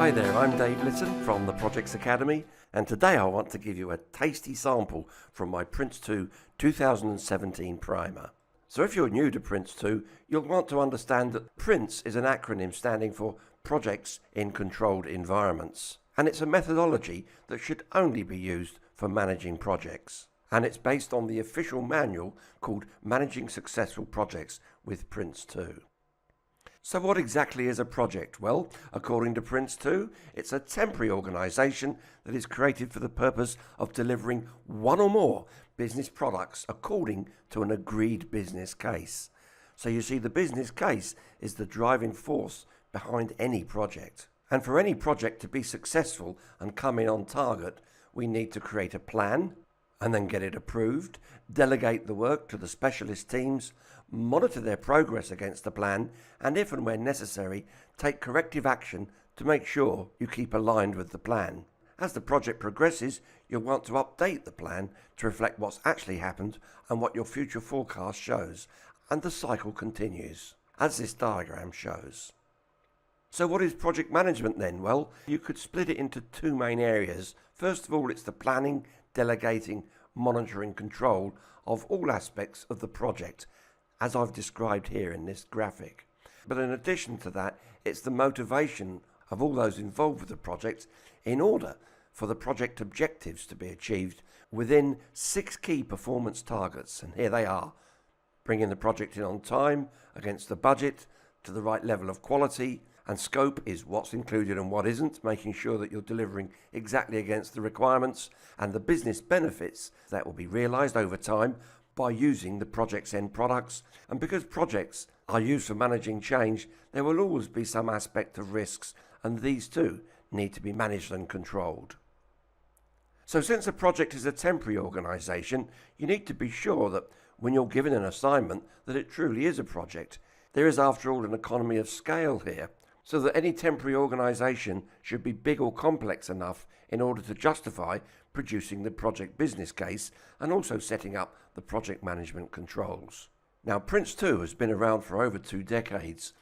Hi there, I'm Dave Litton from the Projex Academy, and today I want to give you a tasty sample from my PRINCE2 2017 primer. So if you're new to PRINCE2, you'll want to understand that PRINCE is an acronym standing for Projects in Controlled Environments, and it's a methodology that should only be used for managing projects. And it's based on the official manual called Managing Successful Projects with PRINCE2. So what exactly is a project? Well, according to PRINCE2, it's a temporary organisation that is created for the purpose of delivering one or more business products according to an agreed business case. So you see, the business case is the driving force behind any project. And for any project to be successful and come in on target, we need to create a plan and then get it approved, delegate the work to the specialist teams, monitor their progress against the plan, and if and when necessary, take corrective action to make sure you keep aligned with the plan. As the project progresses, you'll want to update the plan to reflect what's actually happened and what your future forecast shows, and the cycle continues, as this diagram shows. So what is project management then? Well, you could split it into two main areas. First of all, it's the planning, delegating, monitoring, control of all aspects of the project, as I've described here in this graphic. But in addition to that, it's the motivation of all those involved with the project in order for the project objectives to be achieved within 6 key performance targets. And here they are: bringing the project in on time, against the budget, to the right level of quality, and scope is what's included and what isn't, making sure that you're delivering exactly against the requirements, and the business benefits that will be realised over time by using the project's end products. And because projects are used for managing change, there will always be some aspect of risks, and these too need to be managed and controlled. So since a project is a temporary organisation, you need to be sure that when you're given an assignment that it truly is a project. There is, after all, an economy of scale here, so that any temporary organisation should be big or complex enough in order to justify producing the project business case and also setting up the project management controls. Now, PRINCE2 has been around for over 2 decades,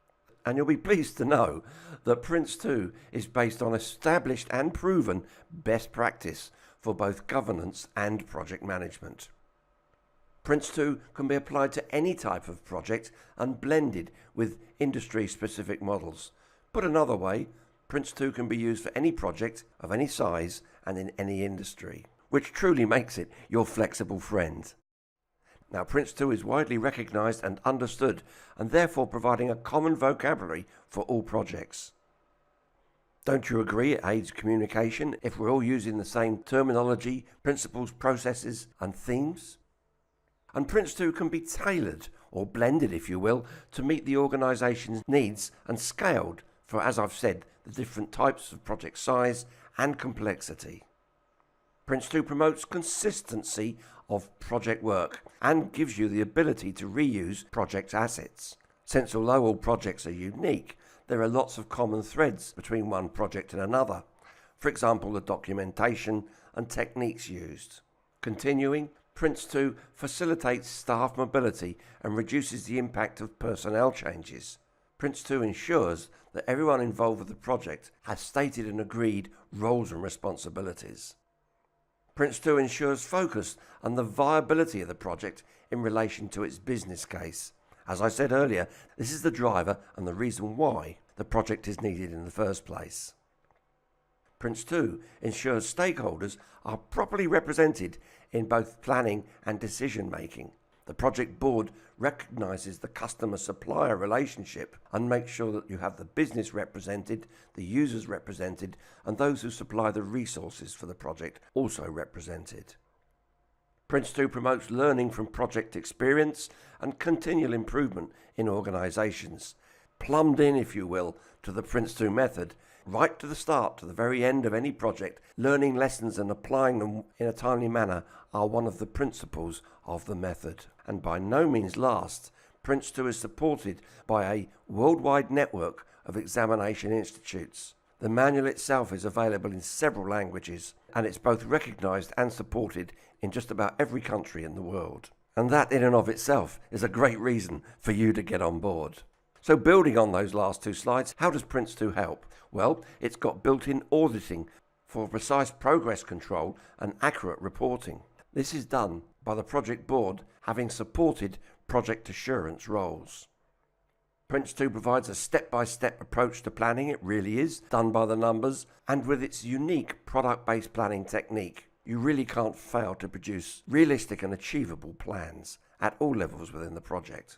and you'll be pleased to know that PRINCE2 is based on established and proven best practice for both governance and project management. PRINCE2 can be applied to any type of project and blended with industry-specific models. Put another way, PRINCE2 can be used for any project of any size and in any industry, which truly makes it your flexible friend. Now, PRINCE2 is widely recognised and understood, and therefore providing a common vocabulary for all projects. Don't you agree it aids communication if we're all using the same terminology, principles, processes and themes? And PRINCE2 can be tailored, or blended if you will, to meet the organisation's needs and scaled for, as I've said, the different types of project size and complexity. PRINCE2 promotes consistency of project work and gives you the ability to reuse project assets. Since although all projects are unique, there are lots of common threads between one project and another. For example, the documentation and techniques used. Continuing, PRINCE2 facilitates staff mobility and reduces the impact of personnel changes. PRINCE2 ensures that everyone involved with the project has stated and agreed roles and responsibilities. PRINCE2 ensures focus and the viability of the project in relation to its business case. As I said earlier, this is the driver and the reason why the project is needed in the first place. PRINCE2 ensures stakeholders are properly represented in both planning and decision making. The project board recognises the customer-supplier relationship and makes sure that you have the business represented, the users represented, and those who supply the resources for the project also represented. PRINCE2 promotes learning from project experience and continual improvement in organisations. Plumbed in, if you will, to the PRINCE2 method, right to the start to the very end of any project, learning lessons and applying them in a timely manner are one of the principles of the method. And by no means last, PRINCE2 is supported by a worldwide network of examination institutes. The manual itself is available in several languages, and it's both recognised and supported in just about every country in the world. And that in and of itself is a great reason for you to get on board. So building on those last two slides, how does PRINCE2 help? Well, it's got built-in auditing for precise progress control and accurate reporting. This is done by the project board having supported project assurance roles. PRINCE2 provides a step-by-step approach to planning. It really is done by the numbers, and with its unique product-based planning technique, you really can't fail to produce realistic and achievable plans at all levels within the project.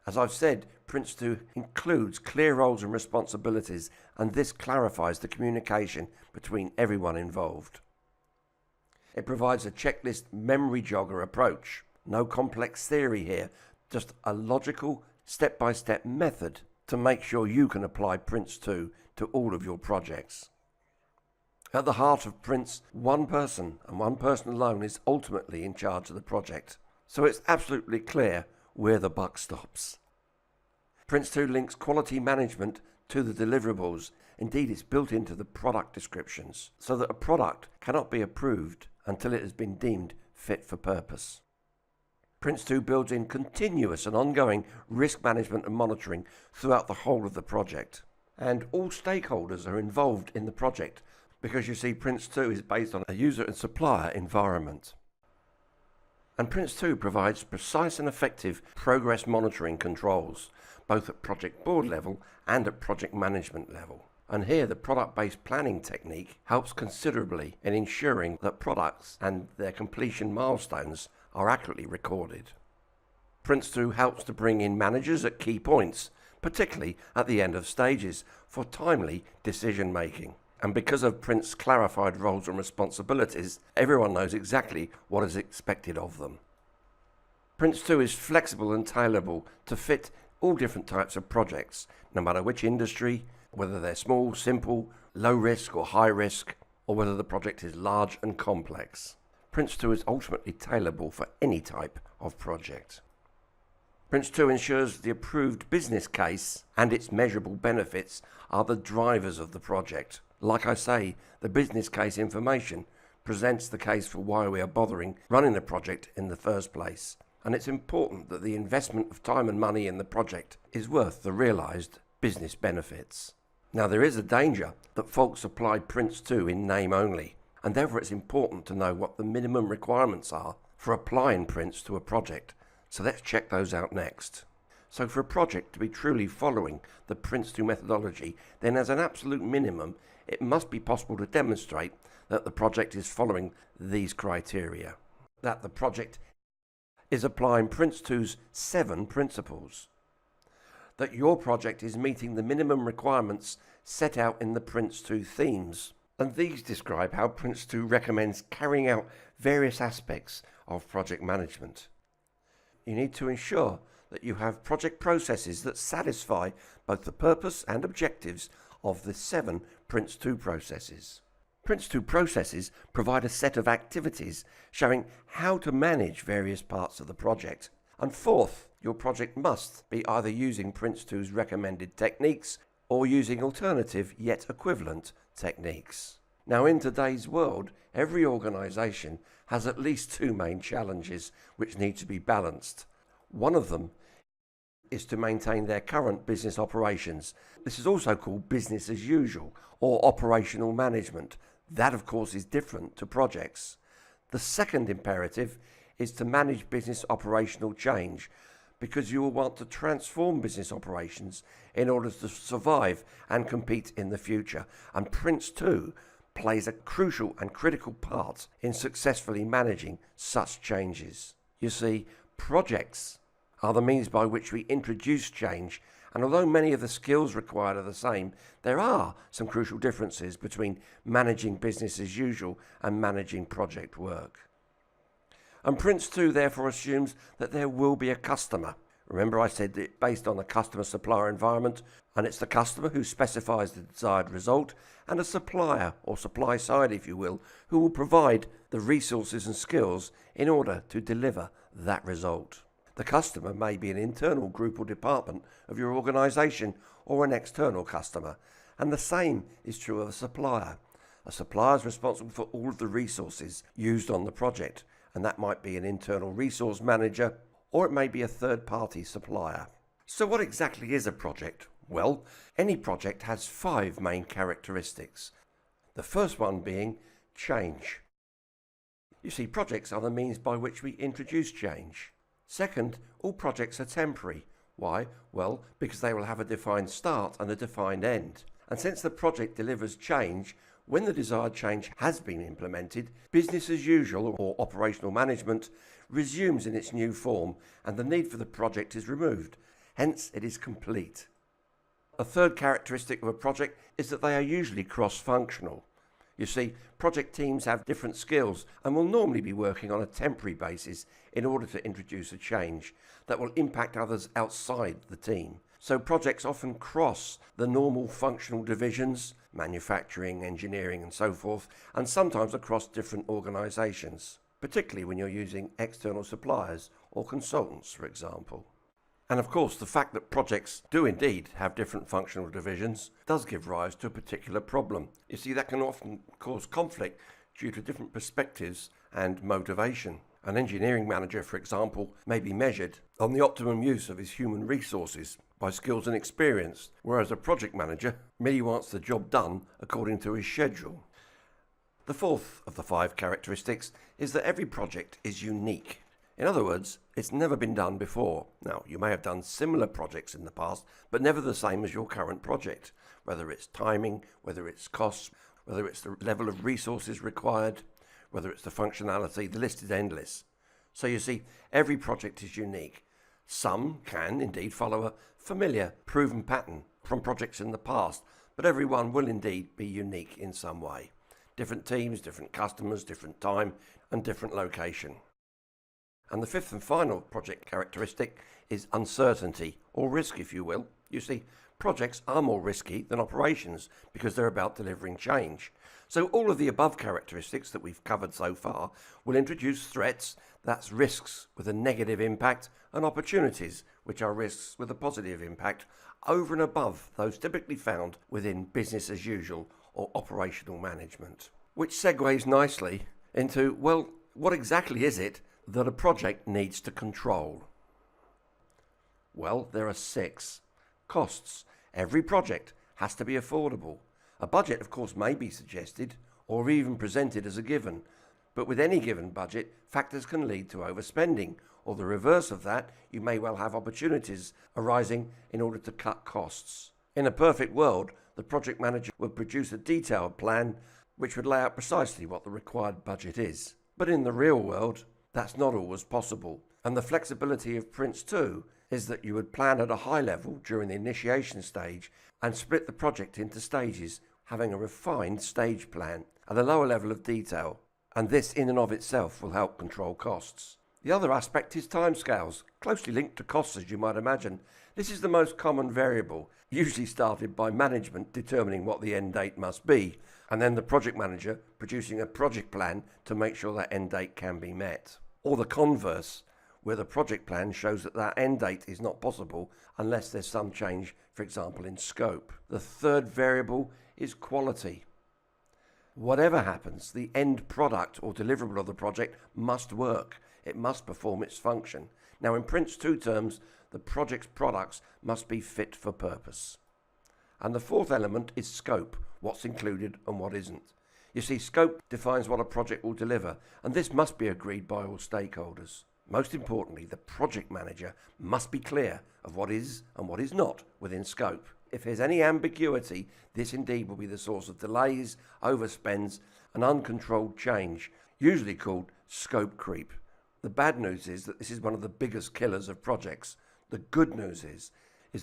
As I've said, PRINCE2 includes clear roles and responsibilities, and this clarifies the communication between everyone involved. It provides a checklist memory jogger approach. No complex theory here, just a logical step-by-step method to make sure you can apply PRINCE2 to all of your projects. At the heart of Prince, one person and one person alone is ultimately in charge of the project. So it's absolutely clear where the buck stops. PRINCE2 links quality management to the deliverables. Indeed, it's built into the product descriptions so that a product cannot be approved until it has been deemed fit for purpose. PRINCE2 builds in continuous and ongoing risk management and monitoring throughout the whole of the project. And all stakeholders are involved in the project because you see PRINCE2 is based on a user and supplier environment. And PRINCE2 provides precise and effective progress monitoring controls, both at project board level and at project management level. And here the product-based planning technique helps considerably in ensuring that products and their completion milestones are accurately recorded. PRINCE2 helps to bring in managers at key points, particularly at the end of stages, for timely decision making. And because of Prince's clarified roles and responsibilities, everyone knows exactly what is expected of them. PRINCE2 is flexible and tailorable to fit all different types of projects, no matter which industry, whether they're small, simple, low risk or high risk, or whether the project is large and complex. PRINCE2 is ultimately tailorable for any type of project. PRINCE2 ensures the approved business case and its measurable benefits are the drivers of the project. Like I say, the business case information presents the case for why we are bothering running the project in the first place. And it's important that the investment of time and money in the project is worth the realised business benefits. Now, there is a danger that folks apply PRINCE2 in name only, and therefore it's important to know what the minimum requirements are for applying Prince to a project. So let's check those out next. So for a project to be truly following the PRINCE2 methodology, then as an absolute minimum, it must be possible to demonstrate that the project is following these criteria. That the project is applying PRINCE2's 7 principles. That your project is meeting the minimum requirements set out in the PRINCE2 themes. And these describe how PRINCE2 recommends carrying out various aspects of project management. You need to ensure that you have project processes that satisfy both the purpose and objectives of the 7 PRINCE2 processes. PRINCE2 processes provide a set of activities showing how to manage various parts of the project. And fourth, your project must be either using PRINCE2's recommended techniques or using alternative yet equivalent techniques. Now, in today's world, every organisation has at least 2 main challenges which need to be balanced. One of them is to maintain their current business operations. This is also called business as usual or operational management. That, of course, is different to projects. The second imperative is to manage business operational change, because you will want to transform business operations in order to survive and compete in the future. And PRINCE2 plays a crucial and critical part in successfully managing such changes. You see, projects are the means by which we introduce change, and although many of the skills required are the same, there are some crucial differences between managing business as usual and managing project work. And PRINCE2 therefore assumes that there will be a customer. Remember, I said that based on a customer-supplier environment, and it's the customer who specifies the desired result, and a supplier, or supply side if you will, who will provide the resources and skills in order to deliver that result. The customer may be an internal group or department of your organisation or an external customer, and the same is true of a supplier. A supplier is responsible for all of the resources used on the project, and that might be an internal resource manager or it may be a third-party supplier. So what exactly is a project? Well, any project has 5 main characteristics. The first one being change. You see, projects are the means by which we introduce change. Second, all projects are temporary. Why? Well, because they will have a defined start and a defined end. And since the project delivers change, when the desired change has been implemented, business as usual or operational management resumes in its new form and the need for the project is removed. Hence, it is complete. A third characteristic of a project is that they are usually cross-functional. You see, project teams have different skills and will normally be working on a temporary basis in order to introduce a change that will impact others outside the team. So projects often cross the normal functional divisions, manufacturing, engineering and so forth, and sometimes across different organisations, particularly when you're using external suppliers or consultants, for example. And of course, the fact that projects do indeed have different functional divisions does give rise to a particular problem. You see, that can often cause conflict due to different perspectives and motivation. An engineering manager, for example, may be measured on the optimum use of his human resources by skills and experience, whereas a project manager merely wants the job done according to his schedule. The fourth of the 5 characteristics is that every project is unique. In other words, it's never been done before. Now, you may have done similar projects in the past, but never the same as your current project, whether it's timing, whether it's costs, whether it's the level of resources required, whether it's the functionality, the list is endless. So you see, every project is unique. Some can indeed follow a familiar, proven pattern from projects in the past, but every one will indeed be unique in some way. Different teams, different customers, different time, and different location. And the fifth and final project characteristic is uncertainty, or risk if you will. You see, projects are more risky than operations because they're about delivering change. So all of the above characteristics that we've covered so far will introduce threats, that's risks with a negative impact, and opportunities, which are risks with a positive impact, over and above those typically found within business as usual or operational management. Which segues nicely into, well, what exactly is it that a project needs to control? Well, there are 6. Costs. Every project has to be affordable. A budget, of course, may be suggested or even presented as a given, but with any given budget, factors can lead to overspending, or the reverse of that, you may well have opportunities arising in order to cut costs. In a perfect world, the project manager would produce a detailed plan which would lay out precisely what the required budget is. But in the real world, that's not always possible, and the flexibility of PRINCE2 is that you would plan at a high level during the initiation stage and split the project into stages, having a refined stage plan at a lower level of detail, and this in and of itself will help control costs. The other aspect is timescales, closely linked to costs as you might imagine. This is the most common variable, usually started by management determining what the end date must be, and then the project manager producing a project plan to make sure that end date can be met. Or the converse, where the project plan shows that that end date is not possible unless there's some change, for example, in scope. The third variable is quality. Whatever happens, the end product or deliverable of the project must work. It must perform its function. Now, in PRINCE2 terms, the project's products must be fit for purpose. And the fourth element is scope, what's included and what isn't. You see, scope defines what a project will deliver, and this must be agreed by all stakeholders. Most importantly, the project manager must be clear of what is and what is not within scope. If there's any ambiguity, this indeed will be the source of delays, overspends, and uncontrolled change, usually called scope creep. The bad news is that this is one of the biggest killers of projects. The good news is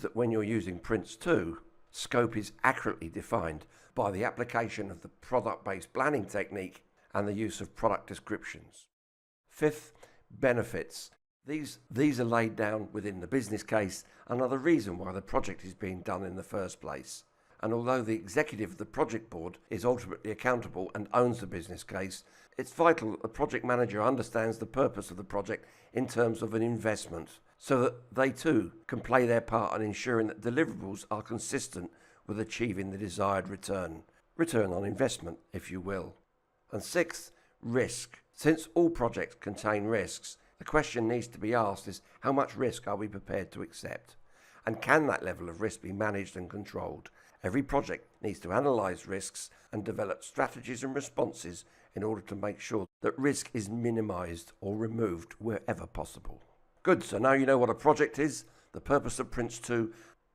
that when you're using PRINCE2, scope is accurately defined by the application of the product-based planning technique and the use of product descriptions. Fifth, benefits. These are laid down within the business case and are the reason why the project is being done in the first place. And although the executive of the project board is ultimately accountable and owns the business case, it's vital that the project manager understands the purpose of the project in terms of an investment, so that they too can play their part in ensuring that deliverables are consistent with achieving the desired return on investment, if you will. And sixth, risk. Since all projects contain risks, the question needs to be asked is how much risk are we prepared to accept? And can that level of risk be managed and controlled? Every project needs to analyse risks and develop strategies and responses in order to make sure that risk is minimised or removed wherever possible. Good, so now you know what a project is, the purpose of PRINCE2,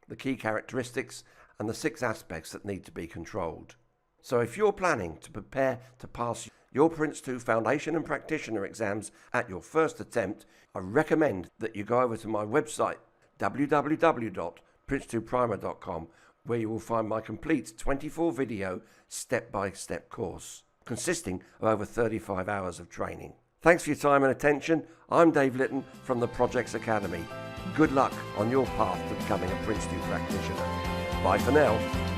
the key characteristics, and the 6 aspects that need to be controlled. So if you're planning to prepare to pass your PRINCE2 Foundation and Practitioner exams at your first attempt, I recommend that you go over to my website, www.prince2primer.com, where you will find my complete 24-video step-by-step course, consisting of over 35 hours of training. Thanks for your time and attention. I'm Dave Litton from the Projex Academy. Good luck on your path to becoming a PRINCE2 practitioner. Bye for now.